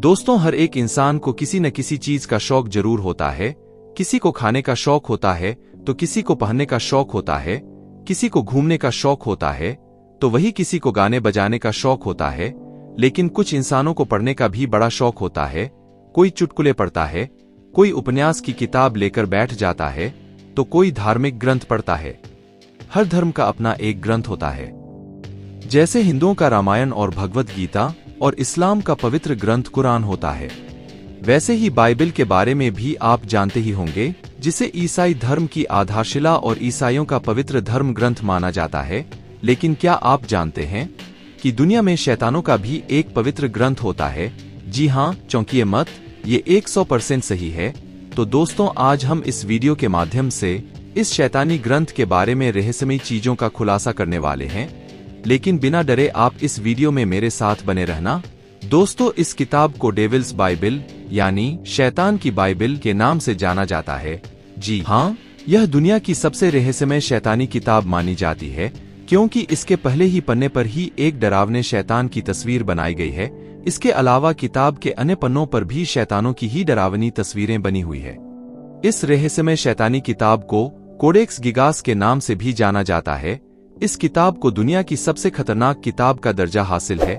दोस्तों, हर एक इंसान को किसी न किसी चीज का शौक जरूर होता है। किसी को खाने का शौक होता है तो किसी को पहनने का शौक होता है, किसी को घूमने का शौक होता है तो वही किसी को गाने बजाने का शौक होता है। लेकिन कुछ इंसानों को पढ़ने का भी बड़ा शौक होता है। कोई चुटकुले पढ़ता है, कोई उपन्यास की किताब लेकर बैठ जाता है तो कोई धार्मिक ग्रंथ पढ़ता है। हर धर्म का अपना एक ग्रंथ होता है। जैसे हिंदुओं का रामायण और भगवद गीता और इस्लाम का पवित्र ग्रंथ कुरान होता है, वैसे ही बाइबल के बारे में भी आप जानते ही होंगे, जिसे ईसाई धर्म की आधारशिला और ईसाइयों का पवित्र धर्म ग्रंथ माना जाता है। लेकिन क्या आप जानते हैं कि दुनिया में शैतानों का भी एक पवित्र ग्रंथ होता है? जी हाँ, चौंकिए मत, ये 100% सही है। तो दोस्तों, आज हम इस वीडियो के माध्यम से इस शैतानी ग्रंथ के बारे में रहस्यमयी चीजों का खुलासा करने वाले हैं। लेकिन बिना डरे आप इस वीडियो में मेरे साथ बने रहना। दोस्तों, इस किताब को डेविल्स बाइबल यानी शैतान की बाइबल के नाम से जाना जाता है। जी हाँ, यह दुनिया की सबसे रहस्यमय शैतानी किताब मानी जाती है, क्योंकि इसके पहले ही पन्ने पर ही एक डरावने शैतान की तस्वीर बनाई गई है। इसके अलावा किताब के अन्य पन्नों पर भी शैतानों की ही डरावनी तस्वीरें बनी हुई है। इस रहस्यमय शैतानी किताब को कोडेक्स गिगास के नाम से भी जाना जाता है। इस किताब को दुनिया की सबसे खतरनाक किताब का दर्जा हासिल है,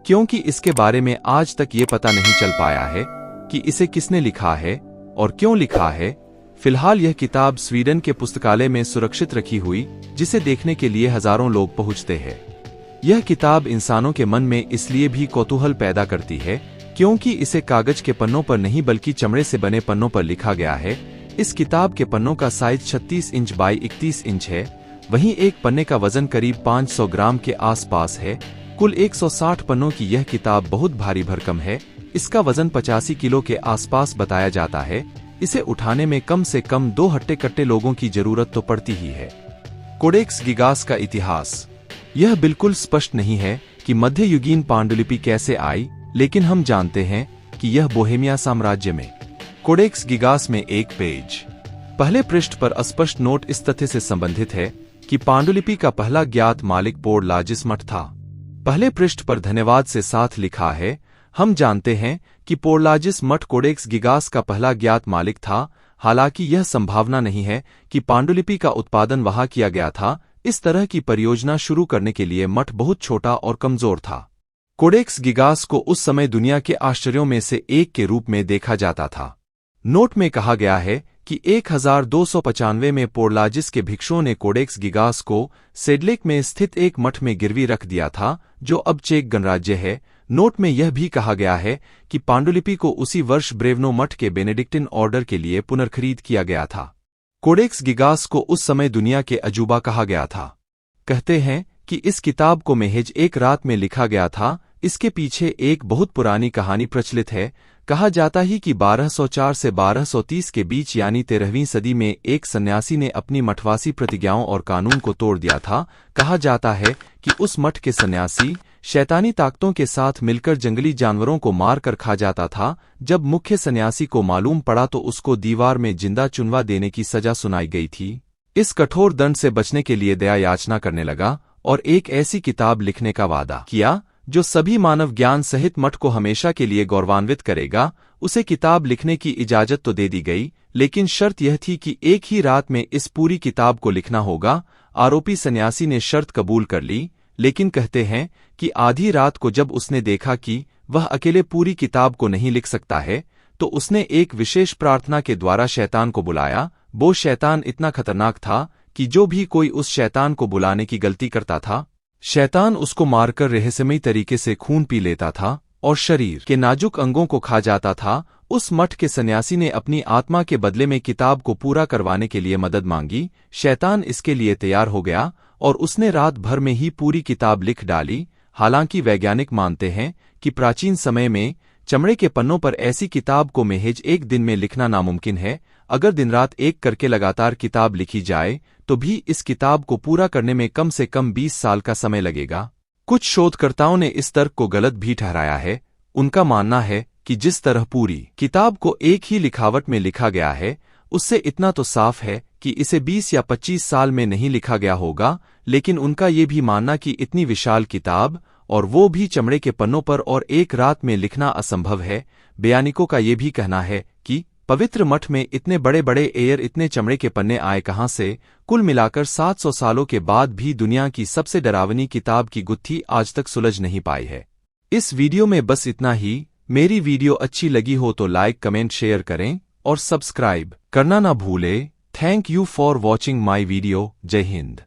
क्योंकि इसके बारे में आज तक ये पता नहीं चल पाया है कि इसे किसने लिखा है और क्यों लिखा है। फिलहाल यह किताब स्वीडन के पुस्तकालय में सुरक्षित रखी हुई, जिसे देखने के लिए हजारों लोग पहुंचते हैं। यह किताब इंसानों के मन में इसलिए भी कौतूहल पैदा करती है क्योंकि इसे कागज के पन्नों पर नहीं बल्कि चमड़े से बने पन्नों पर लिखा गया है। इस किताब के पन्नों का साइज 36 इंच बाई 31 इंच है। वहीं एक पन्ने का वजन करीब 500 ग्राम के आसपास है। कुल 160 पन्नों की यह किताब बहुत भारी भरकम है। इसका वजन 85 किलो के आसपास बताया जाता है। इसे उठाने में कम से कम 2 हट्टे-कट्टे लोगों की जरूरत तो पड़ती ही है। कोडेक्स गिगास का इतिहास। यह बिल्कुल स्पष्ट नहीं है कि मध्ययुगीन पांडुलिपि कैसे आई, लेकिन हम जानते हैं कि यह बोहेमिया साम्राज्य में कोडेक्स गिगास में एक पेज पहले पृष्ठ पर अस्पष्ट नोट इस तथ्य से संबंधित है कि पांडुलिपि का पहला ज्ञात मालिक पोर्लाजिस मठ था। पहले पृष्ठ पर धन्यवाद से साथ लिखा है। हम जानते हैं कि पोर्लाजिस मठ कोडेक्स गिगास का पहला ज्ञात मालिक था। हालांकि यह संभावना नहीं है कि पांडुलिपि का उत्पादन वहां किया गया था। इस तरह की परियोजना शुरू करने के लिए मठ बहुत छोटा और कमजोर था। कोडेक्स गिगास को उस समय दुनिया के आश्चर्यों में से एक के रूप में देखा जाता था। नोट में कहा गया है कि 1295 में पोर्लाजिस के भिक्षुओं ने कोडेक्स गिगास को सेडलेक में स्थित एक मठ में गिरवी रख दिया था, जो अब चेक गणराज्य है। नोट में यह भी कहा गया है कि पांडुलिपि को उसी वर्ष ब्रेवनो मठ के बेनेडिक्टिन ऑर्डर के लिए पुनर्खरीद किया गया था। कोडेक्स गिगास को उस समय दुनिया के अजूबा कहा गया था। कहते हैं कि इस किताब को महज एक रात में लिखा गया था। इसके पीछे एक बहुत पुरानी कहानी प्रचलित है। कहा जाता है कि 1204 से 1230 के बीच यानी 13वीं सदी में एक सन्यासी ने अपनी मठवासी प्रतिज्ञाओं और कानून को तोड़ दिया था। कहा जाता है कि उस मठ के सन्यासी शैतानी ताकतों के साथ मिलकर जंगली जानवरों को मार कर खा जाता था। जब मुख्य सन्यासी को मालूम पड़ा तो उसको दीवार में जिंदा चुनवा देने की सजा सुनाई गई थी। इस कठोर दंड से बचने के लिए दया याचना करने लगा और एक ऐसी किताब लिखने का वादा किया जो सभी मानव ज्ञान सहित मठ को हमेशा के लिए गौरवान्वित करेगा। उसे किताब लिखने की इजाजत तो दे दी गई, लेकिन शर्त यह थी कि एक ही रात में इस पूरी किताब को लिखना होगा। आरोपी सन्यासी ने शर्त कबूल कर ली, लेकिन कहते हैं कि आधी रात को जब उसने देखा कि वह अकेले पूरी किताब को नहीं लिख सकता है, तो उसने एक विशेष प्रार्थना के द्वारा शैतान को बुलाया। वो शैतान इतना खतरनाक था कि जो भी कोई उस शैतान को बुलाने की गलती करता था, शैतान उसको मारकर रहस्यमयी तरीके से खून पी लेता था और शरीर के नाजुक अंगों को खा जाता था। उस मठ के सन्यासी ने अपनी आत्मा के बदले में किताब को पूरा करवाने के लिए मदद मांगी। शैतान इसके लिए तैयार हो गया और उसने रात भर में ही पूरी किताब लिख डाली। हालांकि वैज्ञानिक मानते हैं कि प्राचीन समय में चमड़े के पन्नों पर ऐसी किताब को महज एक दिन में लिखना नामुमकिन है। अगर दिन रात एक करके लगातार किताब लिखी जाए तो भी इस किताब को पूरा करने में कम से कम 20 साल का समय लगेगा। कुछ शोधकर्ताओं ने इस तर्क को गलत भी ठहराया है। उनका मानना है कि जिस तरह पूरी किताब को एक ही लिखावट में लिखा गया है, उससे इतना तो साफ है कि इसे 20 या 25 साल में नहीं लिखा गया होगा। लेकिन उनका ये भी मानना कि इतनी विशाल किताब और वो भी चमड़े के पन्नों पर, और एक रात में लिखना असंभव है। बयानिकों का ये भी कहना है कि पवित्र मठ में इतने बड़े बड़े एयर इतने चमड़े के पन्ने आए कहाँ से। कुल मिलाकर 700 सालों के बाद भी दुनिया की सबसे डरावनी किताब की गुत्थी आज तक सुलझ नहीं पाई है। इस वीडियो में बस इतना ही। मेरी वीडियो अच्छी लगी हो तो लाइक, कमेंट, शेयर करें और सब्सक्राइब करना ना भूले। Thank you for watching my video. जय हिंद।